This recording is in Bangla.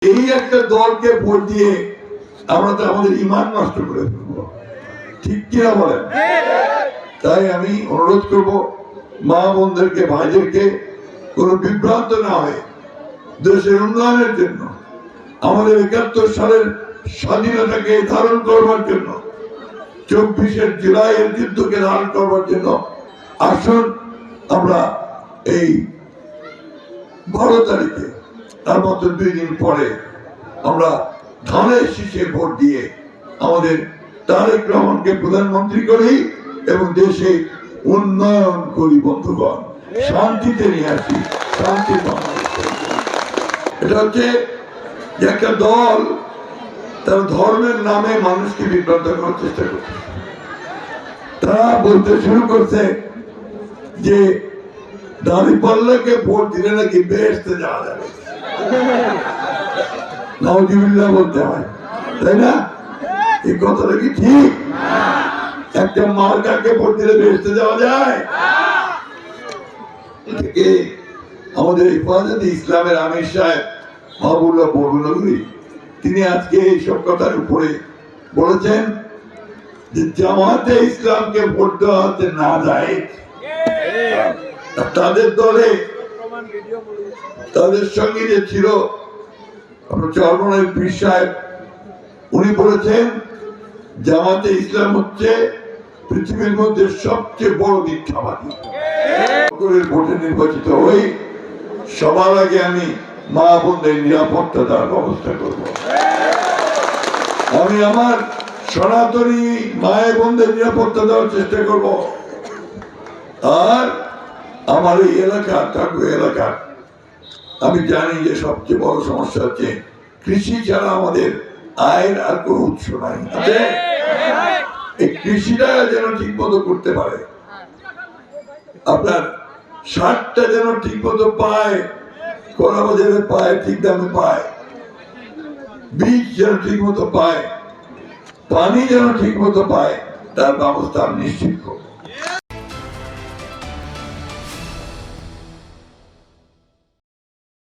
এই একটা দলকে ভোট দিয়ে আমরা তো আমাদের ঈমান নষ্ট করে ফেলবো, ঠিক কিনা বলেন? তাই আমি অনুরোধ করব মা বোনদেরকে, ভাইদেরকে কোনো বিভ্রান্ত না হয়ে দেশের উন্নয়নের জন্য, আমাদের ৭১ সালের স্বাধীনতাকে ধারণ করবার জন্য, ২৪ জুলাইয়ের যুদ্ধকে ধারণ করবার জন্য আসুন আমরা এই ১২ তারিখে, তার মতো ২ দিন পরে আমরা ধানের শীষে ভোট দিয়ে আমাদের তারেক রহমানকে প্রধানমন্ত্রী করি এবং দেশে উন্নয়ন করি। বন্ধুগণ, শান্তিতে নিয়ে আসি, শান্তি। এটা হচ্ছে যে একটা দল তার ধর্মের নামে মানুষকে বিভ্রান্ত করার চেষ্টা করছে। তারা বলতে শুরু করছে যে দাঁড়িপাল্লাকে ভোট দিলে নাকি বেহেশতে যাওয়া যাবে। নাউজুবিল্লাহ বলতে হয়, তাই না? এই কথাটা কি ঠিক? একটা মার্কাকে ভোট দিলে বেহেশতে যাওয়া যায়? এটাকে আমাদের হেফাজতে ইসলামের আমির সাহেব মাহবুবুল্লাহ বরগুনাগুড়ি তিনি আজকে এইসব কথার উপরে বলেছেন যে জামাতে ইসলামকে ভোট দেওয়া হতে না যায়। তাদের দলে তাদের সঙ্গে যে ছিল চরমনাই পীর সাহেব, উনি বলেছেন জামাতে ইসলাম হচ্ছে পৃথিবীর মধ্যে সবচেয়ে বড় মিথ্যাবাদী। ভোটে নির্বাচিত হই, সবার আগে আমি মা বোনদের নিরাপত্তা দেওয়ার ব্যবস্থা করব। আমি আমার সনাতনী মায়ের বোনদের নিরাপত্তা দেওয়ার চেষ্টা করব। আর আমার এই এলাকা, কাকু এলাকা, আমি জানি যে সবচেয়ে বড় সমস্যা হচ্ছে কৃষি ছাড়া আমাদের আয়ের আর কোন উৎস নাই। এই কৃষিটা যেন ঠিক মতো করতে পারে, আপনার সারটা যেন ঠিক মতো পায়, কড়া বাজারে পায়, ঠিক দামে পায়, বীজ যেন ঠিক মতো পায়, পানি যেন ঠিক মতো পায়, তার ব্যবস্থা আমি নিশ্চিত করব।